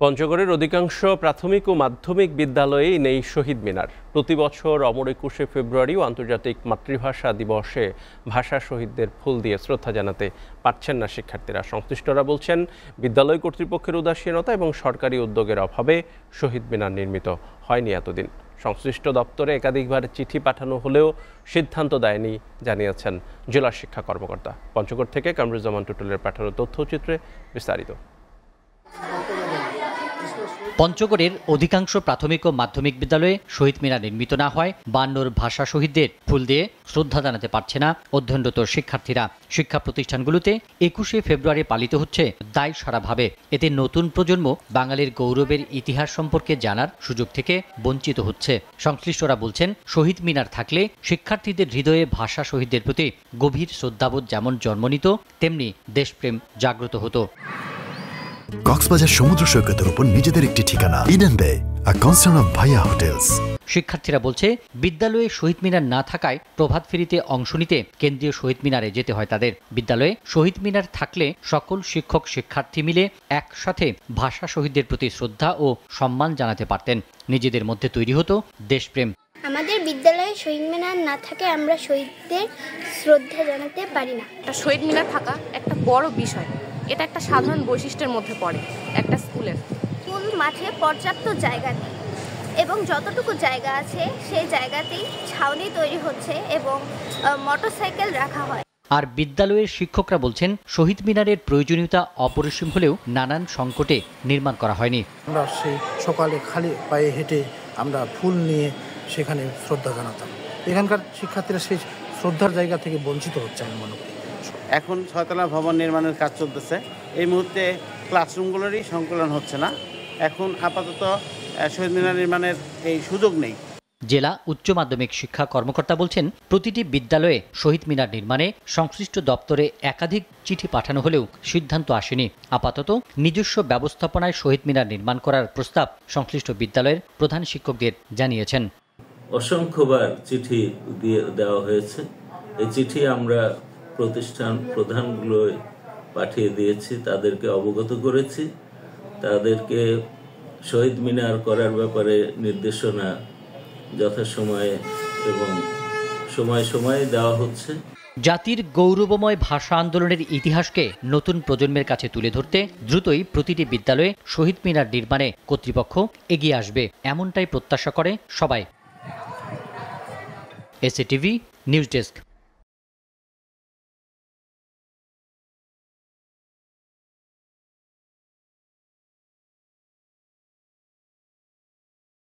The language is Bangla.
পঞ্চগড়ের অধিকাংশ প্রাথমিক ও মাধ্যমিক বিদ্যালয়েই নেই শহীদ মিনার। প্রতি বছর অমর ২১শে ফেব্রুয়ারি ও আন্তর্জাতিক মাতৃভাষা দিবসে ভাষা শহীদদের ফুল দিয়ে শ্রদ্ধা জানাতে পারছেন না শিক্ষার্থীরা। সংশ্লিষ্টরা বলছেন, বিদ্যালয় কর্তৃপক্ষের উদাসীনতা এবং সরকারি উদ্যোগের অভাবে শহীদ মিনার নির্মিত হয়নি এতদিন। সংশ্লিষ্ট দপ্তরে একাধিকবার চিঠি পাঠানো হলেও সিদ্ধান্ত দেয়নি জানিয়েছেন জেলা শিক্ষা কর্মকর্তা। পঞ্চগড় থেকে কামরুজ্জামান টুটুলের পাঠানো তথ্যচিত্রে বিস্তারিত। পঞ্চগড়ের অধিকাংশ প্রাথমিক ও মাধ্যমিক বিদ্যালয়ে শহীদ মিনার নির্মিত না হয় ৫২ ভাষা শহীদদের ফুল দিয়ে শ্রদ্ধা জানাতে পারছে না অধ্যয়নরত শিক্ষার্থীরা। শিক্ষা প্রতিষ্ঠানগুলোতে ২১শে ফেব্রুয়ারি পালিত হচ্ছে দায় সারাভাবে। এতে নতুন প্রজন্ম বাঙালির গৌরবের ইতিহাস সম্পর্কে জানার সুযোগ থেকে বঞ্চিত হচ্ছে। সংশ্লিষ্টরা বলছেন, শহীদ মিনার থাকলে শিক্ষার্থীদের হৃদয়ে ভাষা শহীদদের প্রতি গভীর শ্রদ্ধাবোধ যেমন জন্ম নিত, তেমনি দেশপ্রেম জাগ্রত হতো। কক্সবাজার সমুদ্র সৈকতের উপর নিজেদের একটি ঠিকানা, ইডেন বে, আ কনসার্ন অফ ভাইয়া হোটেলস। শিক্ষার্থীরা বলছে, বিদ্যালয়ে শহীদ মিনার না থাকায় প্রভাত ফেরিতে অংশ নিতে কেন্দ্রীয় শহীদ মিনারে যেতে হয় তাদের। বিদ্যালয়ে শহীদ মিনার থাকলে সকল শিক্ষক শিক্ষার্থী মিলে একসাথে ভাষা শহীদদের প্রতি শ্রদ্ধা ও সম্মান জানাতে পারতেন। নিজেদের মধ্যে তৈরি হতো দেশপ্রেম। আমাদের বিদ্যালয়ে শহীদ মিনার না থাকে আমরা শহীদদের শ্রদ্ধা জানাতে পারি না। শহীদ মিনার থাকা একটা বড় বিষয়। এটা একটা সাধারণ বৈশিষ্ট্যের মধ্যে পড়ে একটা স্কুলের। স্কুল মাঠে পর্যাপ্ত জায়গা নেই এবং যতটুকু জায়গা আছে সেই জায়গাতেই ছাউনি তৈরি হচ্ছে এবং মোটরসাইকেল রাখা হয়। আর বিদ্যালয়ের শিক্ষকরা বলছেন, শহীদ মিনারের প্রয়োজনীয়তা অপরিসীম হলেও নানান সংকটে নির্মাণ করা হয়নি। আমরা সেই সকালে খালি পায়ে হেঁটে আমরা ফুল নিয়ে সেখানে শ্রদ্ধা জানাতাম। এখানকার শিক্ষার্থীরা সেই শ্রদ্ধার জায়গা থেকে বঞ্চিত হচ্ছে আমি মনে করি। এখন ৬তলা ভবন নির্মাণের কাজ চলতেছে। এই মুহূর্তে ক্লাসরুমগুলোরই সংকলন হচ্ছে না। এখন আপাতত শহীদ মিনার নির্মাণের এই সুযোগ নেই। জেলা উচ্চ মাধ্যমিক শিক্ষা কর্মকর্তা বলছেন, প্রতিটি বিদ্যালয়ে শহীদ মিনার নির্মাণে সংশ্লিষ্ট দপ্তরে একাধিক চিঠি পাঠানো হলেও সিদ্ধান্ত আসেনি। আপাতত নিজস্ব ব্যবস্থাপনায় শহীদ মিনার নির্মাণ করার প্রস্তাব সংশ্লিষ্ট বিদ্যালয়ের প্রধান শিক্ষকদের জানিয়েছেন। অসংখ্যবার চিঠি দেওয়া হয়েছে। এই চিঠি আমরা প্রতিষ্ঠান প্রধানগুলোয় পাঠিয়ে দিয়েছি, তাদেরকে অবগত করেছি। তাদেরকে শহীদ মিনার করার ব্যাপারে নির্দেশনা যথাসময়ে এবং সময়ে সময়ে দেওয়া হচ্ছে। জাতির গৌরবময় ভাষা আন্দোলনের ইতিহাসকে নতুন প্রজন্মের কাছে তুলে ধরতে দ্রুতই প্রতিটি বিদ্যালয়ে শহীদ মিনার নির্মাণে কর্তৃপক্ষ এগিয়ে আসবে, এমনটাই প্রত্যাশা করে সবাই। SATV news desk.